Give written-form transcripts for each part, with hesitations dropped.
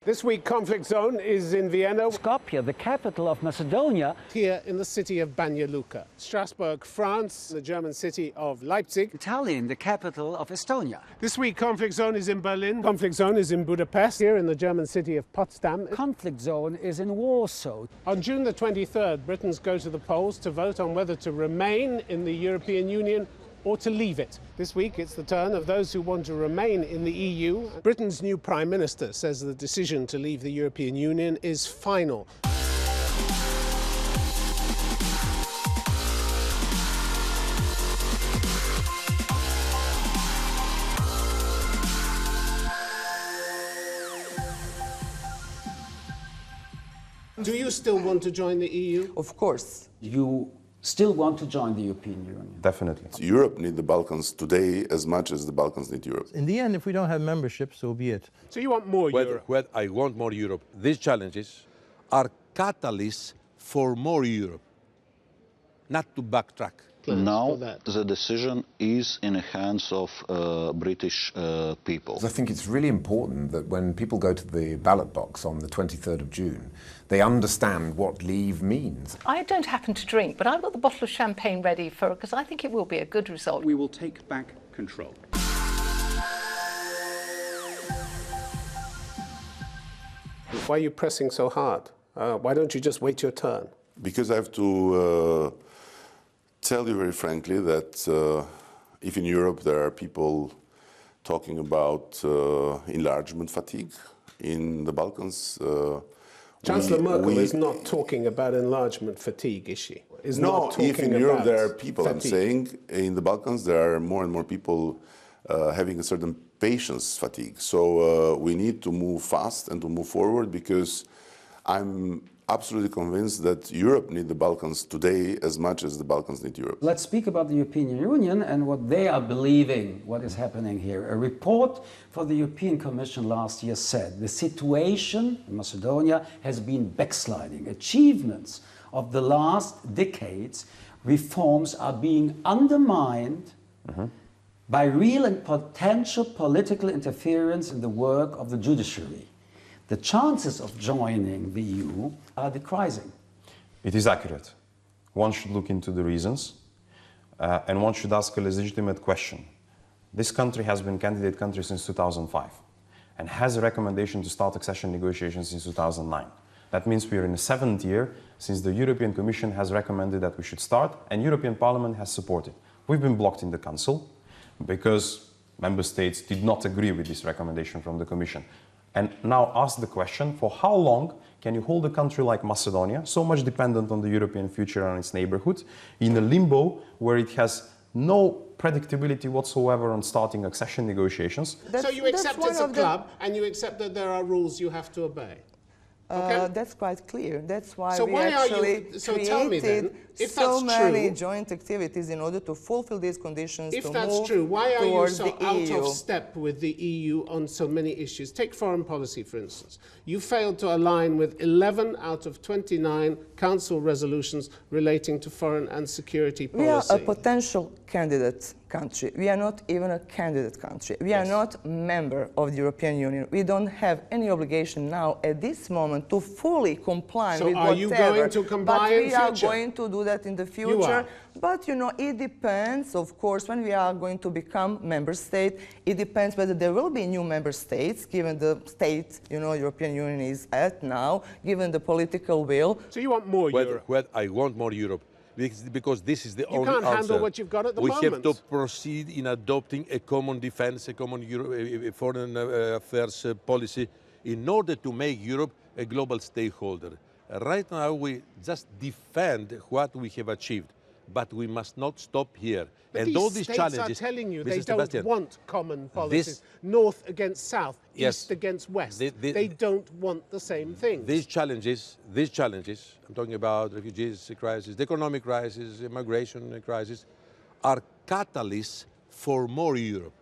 This week, conflict zone is in Vienna. Skopje, the capital of Macedonia. Here in the city of Banja Luka. Strasbourg, France, the German city of Leipzig. Tallinn, the capital of Estonia. This week, conflict zone is in Berlin. Conflict zone is in Budapest. Here in the German city of Potsdam. Conflict zone is in Warsaw. On June the 23rd, Britons go to the polls to vote on whether to remain in the European Union or to leave it. This week, it's the turn of those who want to remain in the EU. Britain's new Prime Minister says the decision to leave the European Union is final. Do you still want to join the EU? Of course. You still want to join the European Union? Definitely. Europe needs the Balkans today as much as the Balkans need Europe. In the end, if we don't have membership, so be it. So you want more Europe? Well, I want more Europe. These challenges are catalysts for more Europe, not to backtrack. Now the decision is in the hands of British people. I think it's really important that when people go to the ballot box on the 23rd of June, they understand what leave means. I don't happen to drink, but I've got the bottle of champagne ready because I think it will be a good result. We will take back control. Why are you pressing so hard? Why don't you just wait your turn? Because I have to tell you very frankly that if in Europe there are people talking about enlargement fatigue, in the Balkans... Chancellor Merkel is not talking about enlargement fatigue, is she? If in Europe there are people, fatigue. I'm saying, in the Balkans there are more and more people having a certain patience fatigue. So we need to move fast and to move forward, because I'm absolutely convinced that Europe needs the Balkans today as much as the Balkans need Europe. Let's speak about the European Union and what they are believing, what is happening here. A report for the European Commission last year said the situation in Macedonia has been backsliding. Achievements of the last decades, reforms are being undermined by real and potential political interference in the work of the judiciary. The chances of joining the EU are decreasing. It is accurate. One should look into the reasons and one should ask a legitimate question. This country has been candidate country since 2005 and has a recommendation to start accession negotiations since 2009. That means we are in the 7th year since the European Commission has recommended that we should start, and European Parliament has supported. We've been blocked in the Council because member states did not agree with this recommendation from the Commission. And now ask the question, for how long can you hold a country like Macedonia, so much dependent on the European future and its neighborhood, in a limbo where it has no predictability whatsoever on starting accession negotiations? So you accept it's a club, and you accept that there are rules you have to obey? Okay. That's quite clear. That's why so we why actually tell me then, if so that's many true, joint activities in order to fulfill these conditions. If to that's move true, why are you so out EU? of step with the EU on so many issues? Take foreign policy, for instance. You failed to align with 11 out of 29 Council resolutions relating to foreign and security policy. We are a potential candidate country. We are not even a candidate country. We are not a member of the European Union. We don't have any obligation now at this moment to fully comply with whatever. So are you going to comply in future? But we are going to do that in the future. You are. But, you know, it depends, of course, when we are going to become member state. It depends whether there will be new member states, given the state, you know, European Union is at now, given the political will. So you want more Europe? Well, I want more Europe. Because this is the only answer. You can't handle what you've got at the moment. We have to proceed in adopting a common defense, a common foreign affairs policy in order to make Europe a global stakeholder. Right now we just defend what we have achieved, but we must not stop here. But and all these states challenges are telling you Mr. they don't Sebastian, want common policies. North against south, yes, east against west. They don't want the same things. These challenges, I'm talking about refugees crisis, the economic crisis, immigration crisis, are catalysts for more Europe,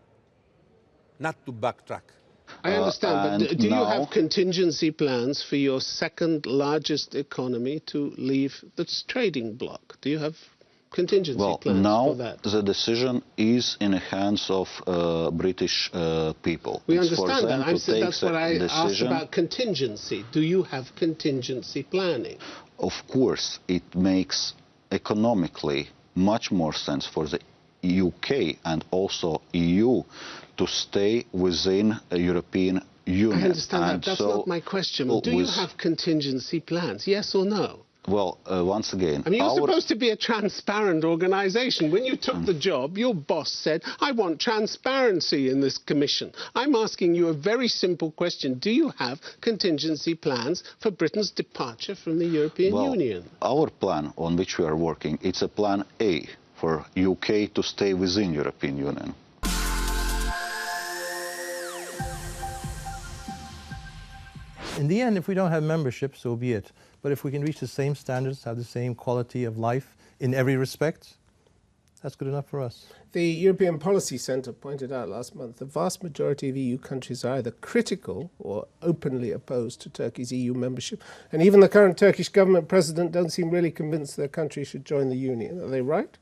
not to backtrack. I understand, but do you have contingency plans for your second largest economy to leave the trading bloc? Do you have contingency plans for now that? the decision is in the hands of British people. We It's for understand them that. to take That's what I asked decision. about contingency. Do you have contingency planning? Of course, it makes economically much more sense for the UK and also EU to stay within a European Union. I understand and that. That's so not my question. Do you have contingency plans? Yes or no? Well, once again, I mean, you're supposed to be a transparent organisation. When you took the job, your boss said, I want transparency in this commission. I'm asking you a very simple question. Do you have contingency plans for Britain's departure from the European Union? Our plan on which we are working, it's a plan A for UK to stay within European Union. In the end, if we don't have membership, so be it. But if we can reach the same standards, have the same quality of life in every respect, that's good enough for us. The European Policy Centre pointed out last month the vast majority of EU countries are either critical or openly opposed to Turkey's EU membership. And even the current Turkish government president don't seem really convinced their country should join the Union. Are they right?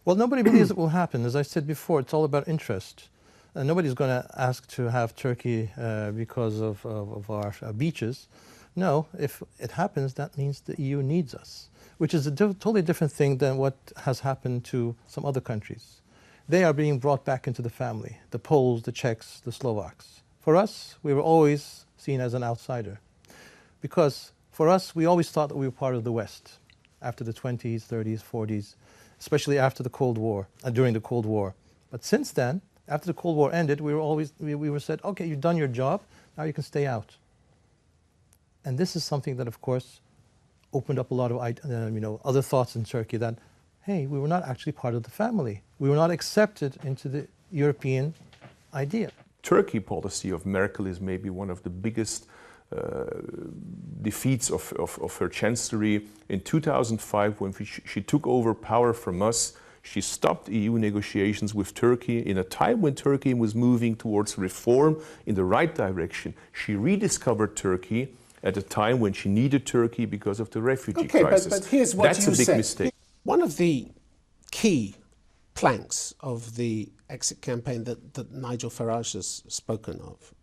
Well, nobody believes it will happen. As I said before, it's all about interest. And nobody's going to ask to have Turkey because of our beaches. No, if it happens, that means the EU needs us, which is a totally different thing than what has happened to some other countries. They are being brought back into the family, the Poles, the Czechs, the Slovaks. For us, we were always seen as an outsider, because for us, we always thought that we were part of the West after the 20s, 30s, 40s, especially after the Cold War, during the Cold War. But since then, after the Cold War ended, we were said, okay, you've done your job, now you can stay out. And this is something that, of course, opened up a lot of other thoughts in Turkey that, hey, we were not actually part of the family. We were not accepted into the European idea. Turkey policy of Merkel is maybe one of the biggest defeats of her chancellery. In 2005, when she took over power from us, she stopped EU negotiations with Turkey in a time when Turkey was moving towards reform in the right direction. She rediscovered Turkey at a time when she needed Turkey because of the refugee crisis. But here's what That's a big mistake. One of the key planks of the exit campaign that Nigel Farage has spoken of,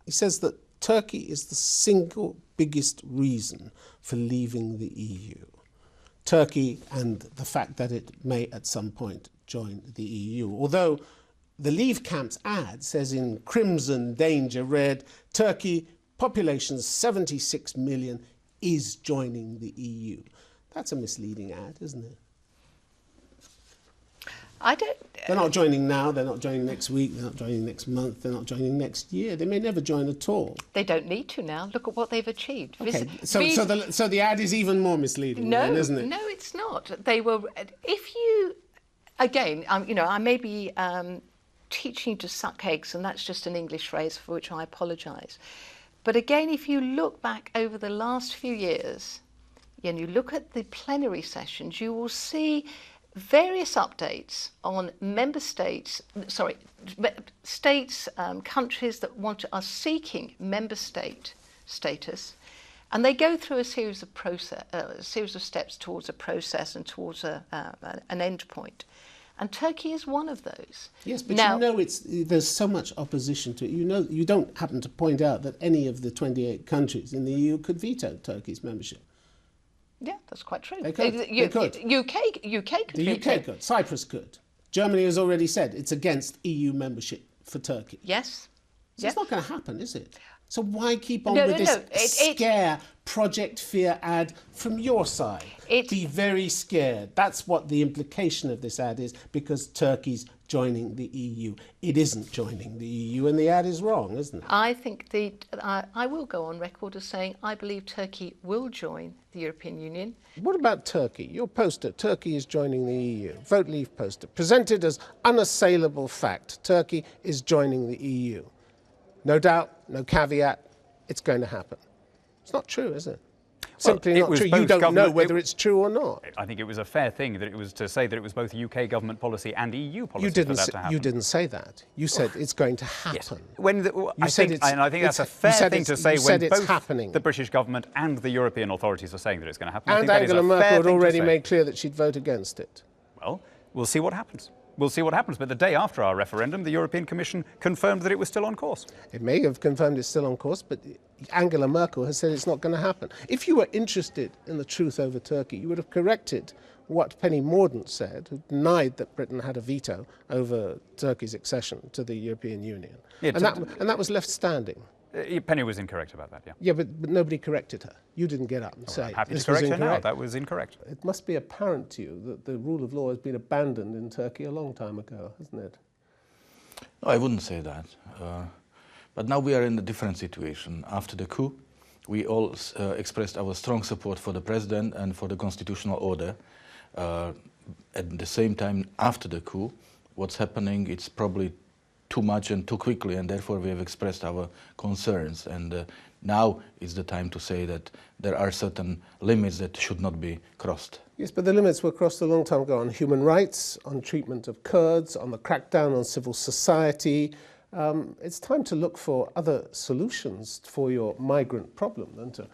he says that Turkey is the single biggest reason for leaving the EU. Turkey and the fact that it may at some point join the EU. Although the Leave Camp's ad says in crimson danger red, Turkey, population 76 million, is joining the EU. That's a misleading ad, isn't it? They're not joining now, they're not joining next week, they're not joining next month, they're not joining next year. They may never join at all. They don't need to now. Look at what they've achieved. Okay. So the ad is even more misleading, then, isn't it? No, it's not. They were. If you, again, I may be teaching you to suck eggs, and that's just an English phrase for which I apologise. But again, if you look back over the last few years, and you look at the plenary sessions, you will see various updates on member states, countries that are seeking member state status, and they go through a series of steps towards a process and towards an end point. And Turkey is one of those. Yes, but now, there's so much opposition to it. You don't happen to point out that any of the 28 countries in the EU could veto Turkey's membership. Yeah, that's quite true. They could. They could. UK could. The UK could. Cyprus could. Germany has already said it's against EU membership for Turkey. Yes. So it's not going to happen, is it? So why keep on with this scare, Project Fear ad from your side? Be very scared. That's what the implication of this ad is, because Turkey's joining the EU. It isn't joining the EU, and the ad is wrong, isn't it? I think I will go on record as saying I believe Turkey will join the European Union. What about Turkey? Your poster, Turkey is joining the EU. Vote Leave poster, presented as unassailable fact. Turkey is joining the EU. No doubt, no caveat, it's going to happen. It's not true, is it? Simply not true. You don't know whether it's true or not. I think it was a fair thing that it was to say that it was both UK government policy and EU policy for that to happen. You didn't say that. You said it's going to happen. Yes. I think that's a fair thing to say when both the British government and the European authorities are saying that it's going to happen. And Angela Merkel had already made clear that she'd vote against it. Well, we'll see what happens. We'll see what happens. But the day after our referendum, the European Commission confirmed that it was still on course. It may have confirmed it's still on course, but Angela Merkel has said it's not going to happen. If you were interested in the truth over Turkey, you would have corrected what Penny Mordaunt said, who denied that Britain had a veto over Turkey's accession to the European Union. Yeah, and that was left standing. Penny was incorrect about that, yeah. Yeah, but nobody corrected her. You didn't get up and say, I'm happy this to correct was her now. incorrect. That was incorrect. It must be apparent to you that the rule of law has been abandoned in Turkey a long time ago, hasn't it? No, I wouldn't say that. But now we are in a different situation. After the coup, we all expressed our strong support for the president and for the constitutional order. At the same time, after the coup, what's happening, it's probably too much and too quickly, and therefore we have expressed our concerns. And now is the time to say that there are certain limits that should not be crossed. Yes, but the limits were crossed a long time ago on human rights, on treatment of Kurds, on the crackdown on civil society. It's time to look for other solutions for your migrant problem than to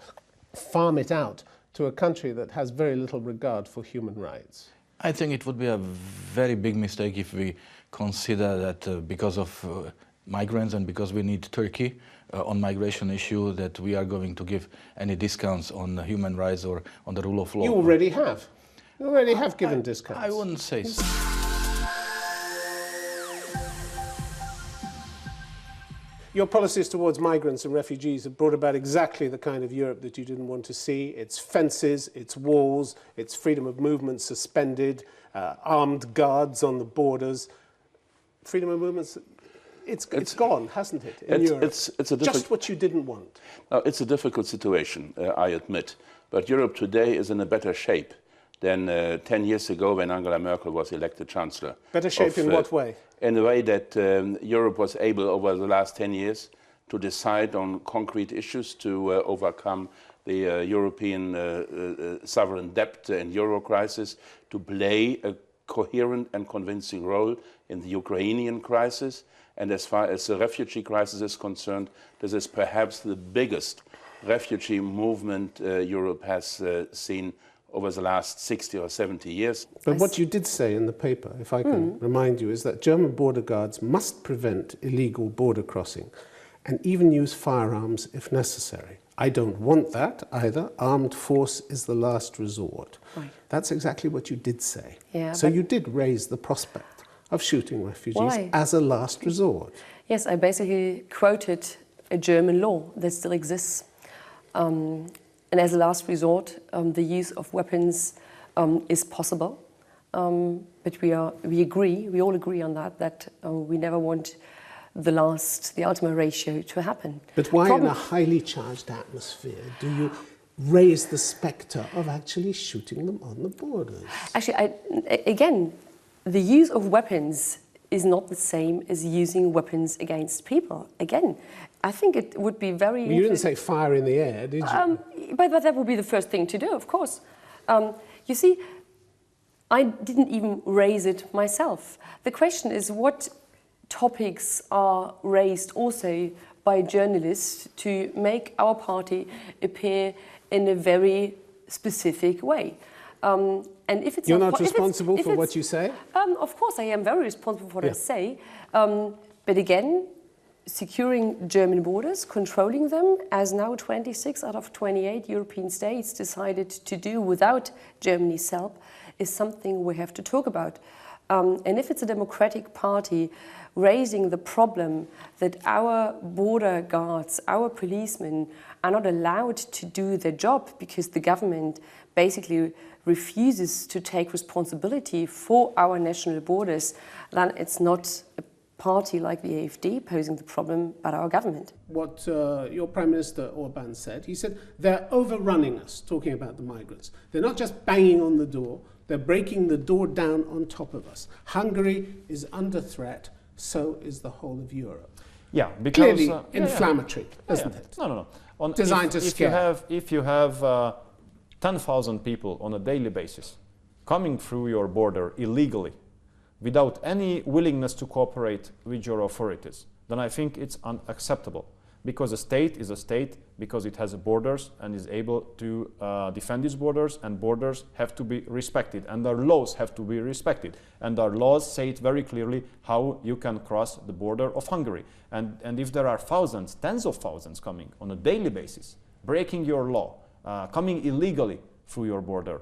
farm it out to a country that has very little regard for human rights. I think it would be a very big mistake if we consider that because of migrants and because we need Turkey on migration issue that we are going to give any discounts on human rights or on the rule of law. You already have. You already have given discounts. I wouldn't say so. Your policies towards migrants and refugees have brought about exactly the kind of Europe that you didn't want to see. It's fences, it's walls, it's freedom of movement suspended, armed guards on the borders. Freedom of movement, it's gone, hasn't it, in Europe? Just what you didn't want. It's a difficult situation, I admit. But Europe today is in a better shape than 10 years ago when Angela Merkel was elected Chancellor. Better shape in what way? In the way that Europe was able over the last 10 years to decide on concrete issues to overcome the European sovereign debt and euro crisis, to play a coherent and convincing role in the Ukrainian crisis. And as far as the refugee crisis is concerned, this is perhaps the biggest refugee movement Europe has seen over the last 60 or 70 years. But what you did say in the paper, if I can remind you, is that German border guards must prevent illegal border crossing and even use firearms if necessary. I don't want that either. Armed force is the last resort. Right. That's exactly what you did say. Yeah, so you did raise the prospect of shooting refugees as a last resort. Yes, I basically quoted a German law that still exists. And as a last resort, the use of weapons is possible. But we all agree on that we never want the ultimate ratio to happen. But why in a highly charged atmosphere do you raise the spectre of actually shooting them on the borders? Actually, again, the use of weapons is not the same as using weapons against people. Again, I think it would be very... Well, you didn't say fire in the air, did you? But that would be the first thing to do, of course. You see, I didn't even raise it myself. The question is what topics are raised also by journalists to make our party appear in a very specific way. And if it's You're not responsible for what you say? Of course, I am very responsible for what I say. But again, securing German borders, controlling them, as now 26 out of 28 European states decided to do without Germany's help, is something we have to talk about. And if it's a democratic party raising the problem that our border guards, our policemen are not allowed to do their job because the government basically refuses to take responsibility for our national borders, then it's not a party like the AfD posing the problem, but our government. What your Prime Minister Orban said, he said, they're overrunning us, talking about the migrants. They're not just banging on the door, they're breaking the door down on top of us. Hungary is under threat, so is the whole of Europe. Yeah, because... Clearly inflammatory, isn't it? No. Designed to scare. If you have 10,000 people on a daily basis coming through your border illegally, without any willingness to cooperate with your authorities, then I think it's unacceptable. because a state is a state because it has borders and is able to defend its borders, and borders have to be respected, and our laws have to be respected. And our laws say it very clearly how you can cross the border of Hungary. And if there are thousands, tens of thousands coming on a daily basis, breaking your law, coming illegally through your border,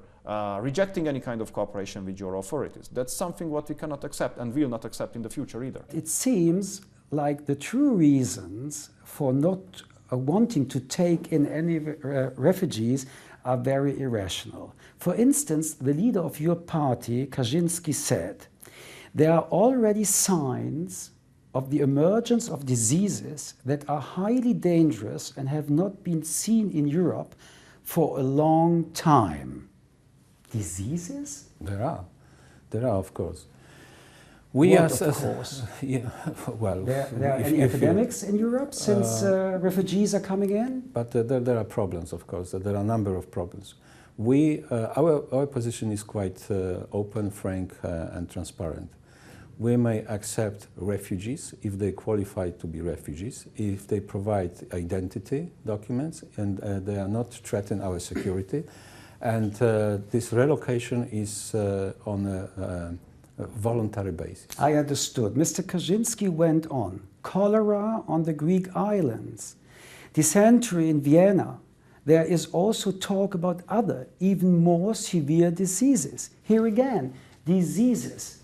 rejecting any kind of cooperation with your authorities, that's something what we cannot accept and will not accept in the future either. It seems like the true reasons for not wanting to take in any refugees are very irrational. For instance, the leader of your party, Kaczynski, said, there are already signs of the emergence of diseases that are highly dangerous and have not been seen in Europe for a long time. Diseases? There are, of course. Of course. Yeah, well, there are any epidemics in Europe since refugees are coming in? But there are problems, of course. There are a number of problems. Our position is quite open, frank, and transparent. We may accept refugees if they qualify to be refugees, if they provide identity documents and they are not threatening our security. And this relocation is on a voluntary basis. I understood. Mr. Kaczynski went on. Cholera on the Greek islands, dysentery in Vienna. There is also talk about other, even more severe diseases. Here again, diseases.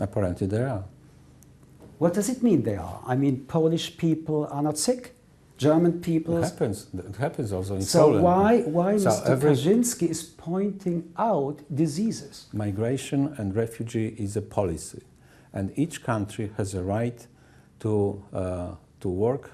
Apparently there are. What does it mean they are? I mean, Polish people are not sick? German people? It happens also in Poland. So why Mr. Kaczynski is pointing out diseases? Migration and refugee is a policy, and each country has a right to work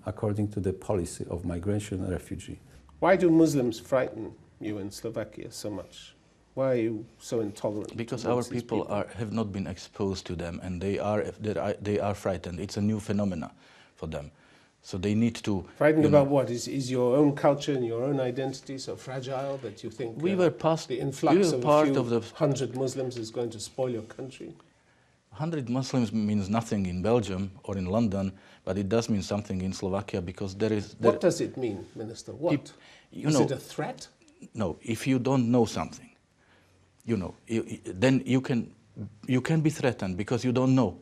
according to the policy of migration and refugee. Why do Muslims frighten you in Slovakia so much? Why are you so intolerant? Because our people have not been exposed to them, and they are frightened. It's a new phenomena for them. So they need to... Frightened about what? Is your own culture and your own identity so fragile that you think the influx of a few hundred Muslims is going to spoil your country? 100 Muslims means nothing in Belgium or in London, but it does mean something in Slovakia because there is... What does it mean, Minister? What? Is it a threat? No, if you don't know something, then you can be threatened because you don't know.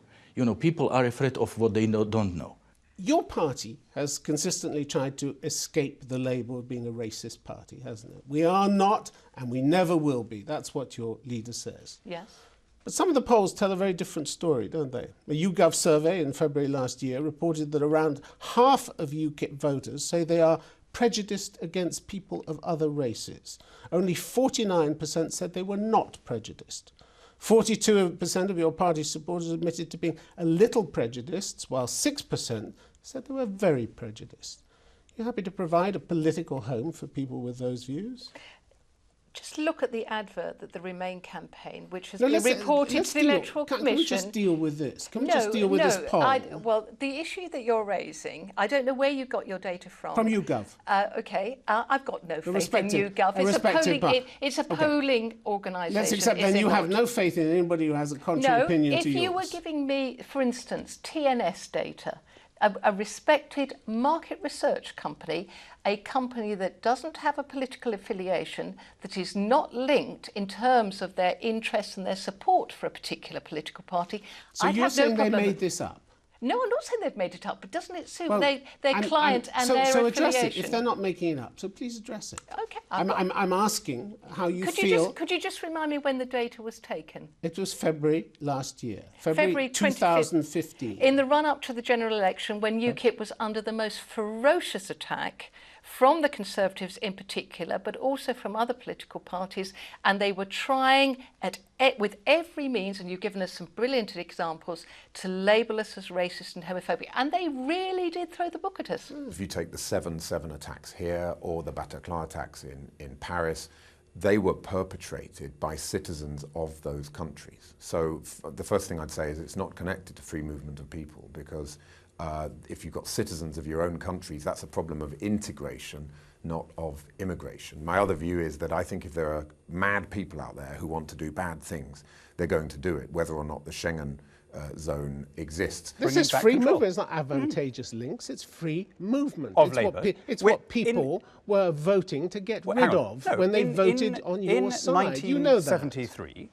People are afraid of what they don't know. Your party has consistently tried to escape the label of being a racist party, hasn't it? We are not, and we never will be. That's what your leader says. Yes. But some of the polls tell a very different story, don't they? A YouGov survey in February last year reported that around half of UKIP voters say they are prejudiced against people of other races. Only 49% said they were not prejudiced. 42% of your party's supporters admitted to being a little prejudiced, while 6% said they were very prejudiced. You're happy to provide a political home for people with those views? Just look at the advert that the Remain campaign, which has been reported to the Electoral Commission. Can we just deal with this? Can we just deal with this poll? Well, the issue that you're raising, I don't know where you got your data from. From YouGov. Okay, I've got no faith in YouGov. It's a polling organisation. Let's accept then you have no faith in anybody who has a contrary opinion to yours. If you were giving me, for instance, TNS data, a respected market research company, a company that doesn't have a political affiliation, that is not linked in terms of their interests and their support for a particular political party. So you're saying they made this up? No, I'm not saying they've made it up, but doesn't it suit their client and their affiliation? So address it if they're not making it up. So please address it. Okay. I'm asking how you feel. Could you just remind me when the data was taken? It was February last year. February 2015. In the run-up to the general election, when UKIP was under the most ferocious attack from the Conservatives in particular, but also from other political parties, and they were trying with every means, and you've given us some brilliant examples, to label us as racist and homophobic, and they really did throw the book at us. If you take the 7/7 attacks here or the Bataclan attacks in Paris, they were perpetrated by citizens of those countries. So the first thing I'd say is it's not connected to free movement of people, because if you've got citizens of your own countries, that's a problem of integration, not of immigration. My other view is that I think if there are mad people out there who want to do bad things, they're going to do it, whether or not the Schengen zone exists. This is free movement. It's not advantageous links. It's free movement. Of it's labour. It's what people were voting to get rid of when they voted on your side. You know that. In 1973,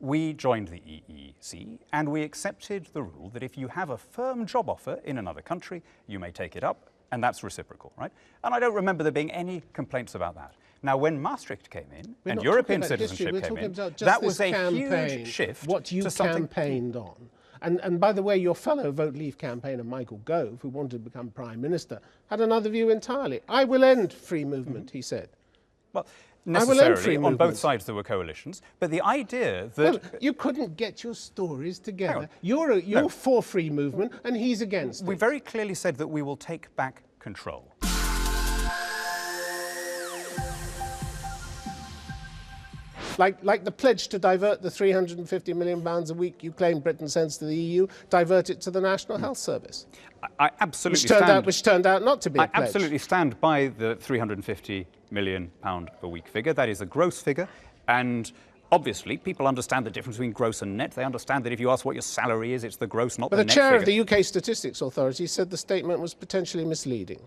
we joined the EEC and we accepted the rule that if you have a firm job offer in another country, you may take it up, and that's reciprocal, right? And I don't remember there being any complaints about that. Now, when Maastricht came in and European citizenship came in, that was a huge shift what you to something campaigned on. And by the way, your fellow Vote Leave campaigner, Michael Gove, who wanted to become Prime Minister, had another view entirely. I will end free movement, he said. Well, necessarily, on both sides there were coalitions, but the idea that... Well, you couldn't get your stories together. You're for free movement, and he's against it. We very clearly said that we will take back control. Like the pledge to divert the £350 million a week you claim Britain sends to the EU, divert it to the National Health Service. I absolutely which turned out not to be a pledge. I absolutely stand by the £350 million a week figure. That is a gross figure, and obviously people understand the difference between gross and net. They understand that if you ask what your salary is, it's the gross, not the net figure. But the chair of the UK Statistics Authority said the statement was potentially misleading.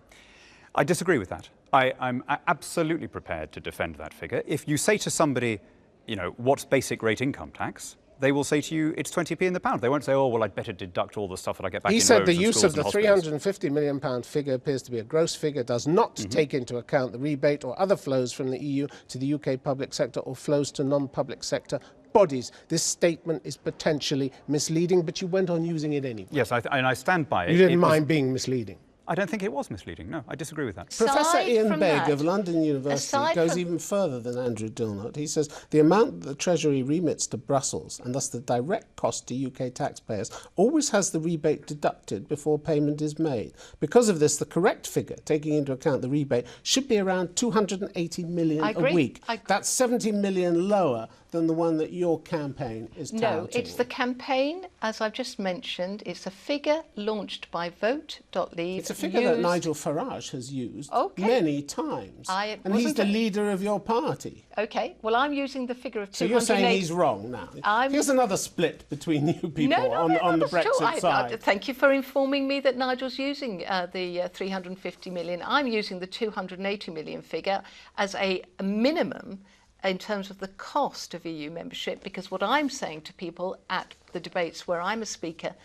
I disagree with that. I'm absolutely prepared to defend that figure. If you say to somebody, you know, what's basic rate income tax, they will say to you, it's 20p in the pound. They won't say, oh, well, I'd better deduct all the stuff that I get back in roads and schools and He said the use of the hospitals. £350 million figure appears to be a gross figure, does not take into account the rebate or other flows from the EU to the UK public sector or flows to non-public sector bodies. This statement is potentially misleading, but you went on using it anyway. Yes, and I stand by it. You didn't mind being misleading. I don't think it was misleading. No, I disagree with that. Professor Ian Begg of London University goes even further than Andrew Dilnot. He says the amount that the Treasury remits to Brussels, and thus the direct cost to UK taxpayers, always has the rebate deducted before payment is made. Because of this, the correct figure, taking into account the rebate, should be around 280 million a week. That's 70 million lower than the one that your campaign is touting. No, it's the campaign, as I've just mentioned. It's a figure launched by Vote.leave. It's a figure that Nigel Farage has used many times. And he's the leader of your party. OK, well, I'm using the figure of 280... So you're saying he's wrong now. Here's another split between you people on the Brexit side. Thank you for informing me that Nigel's using the 350 million. I'm using the 280 million figure as a minimum in terms of the cost of EU membership, because what I'm saying to people at the debates where I'm a speaker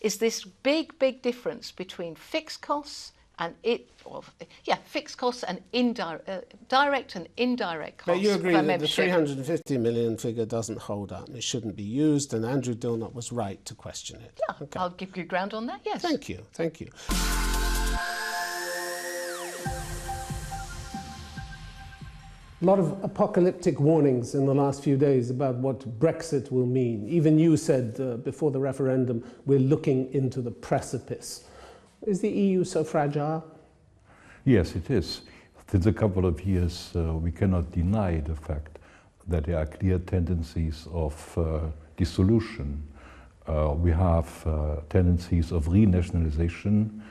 is this big, big difference between fixed costs and fixed costs and direct and indirect costs. But you agree that membership. The 350 million figure doesn't hold up. It shouldn't be used, and Andrew Dilnot was right to question it. Yeah, I'll give you ground on that, yes. Thank you, thank you. A lot of apocalyptic warnings in the last few days about what Brexit will mean. Even you said before the referendum, we're looking into the precipice. Is the EU so fragile? Yes, it is. Since a couple of years, we cannot deny the fact that there are clear tendencies of dissolution. We have tendencies of renationalization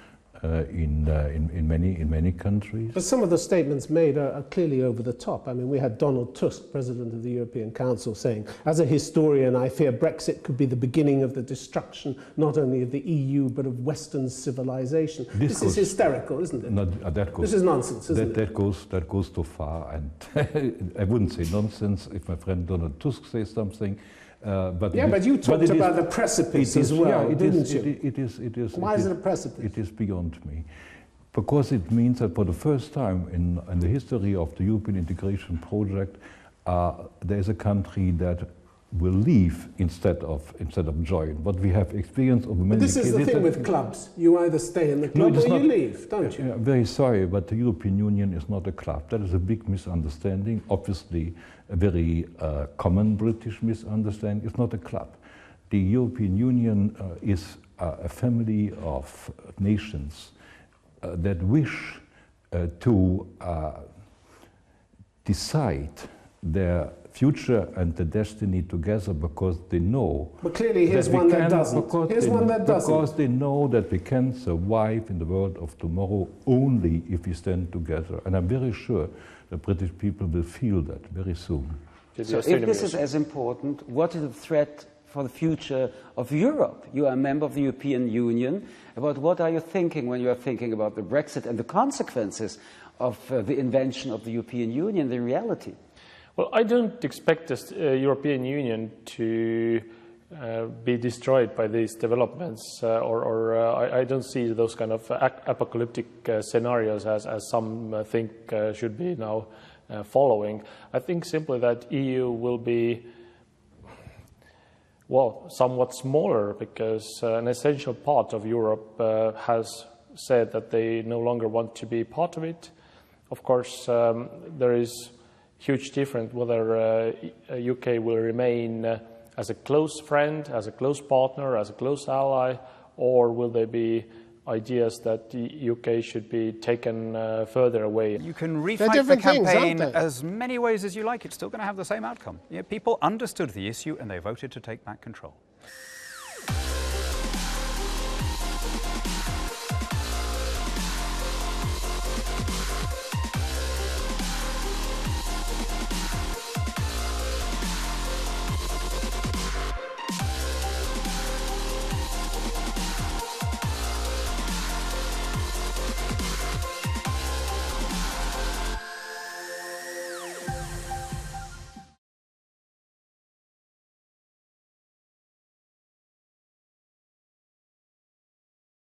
in many countries. But some of the statements made are clearly over the top. I mean, we had Donald Tusk, President of the European Council, saying, as a historian, I fear Brexit could be the beginning of the destruction not only of the EU, but of Western civilization. This is hysterical, isn't it? This is nonsense, isn't it? That goes too far, and I wouldn't say nonsense if my friend Donald Tusk says something. But you talked about the precipice as well, didn't you? It is. Why is it a precipice? It is beyond me. Because it means that for the first time in the history of the European integration project, there is a country that will leave instead of join. What we have experienced over many cases. This is the thing with clubs. You either stay in the club or you leave, don't you? I'm very sorry, but the European Union is not a club. That is a big misunderstanding. Obviously, a very common British misunderstanding. It's not a club. The European Union is a family of nations that wish to decide their future and the destiny together because they know. But clearly here's one that doesn't. Because they know that we can survive in the world of tomorrow only if we stand together. And I'm very sure the British people will feel that very soon. So if this is as important, what is the threat for the future of Europe. You are a member of the European Union. About what are you thinking when you are thinking about the Brexit and the consequences of the invention of the European Union, the reality? Well, I don't expect the European Union to be destroyed by these developments, I don't see those kind of apocalyptic scenarios as some think should be now following. I think simply that EU will be, well, somewhat smaller because an essential part of Europe has said that they no longer want to be part of it. Of course, there is huge difference whether UK will remain as a close friend, as a close partner, as a close ally, or will there be ideas that the UK should be taken further away? You can refight the campaign as many ways as you like. It's still going to have the same outcome. People understood the issue and they voted to take back control.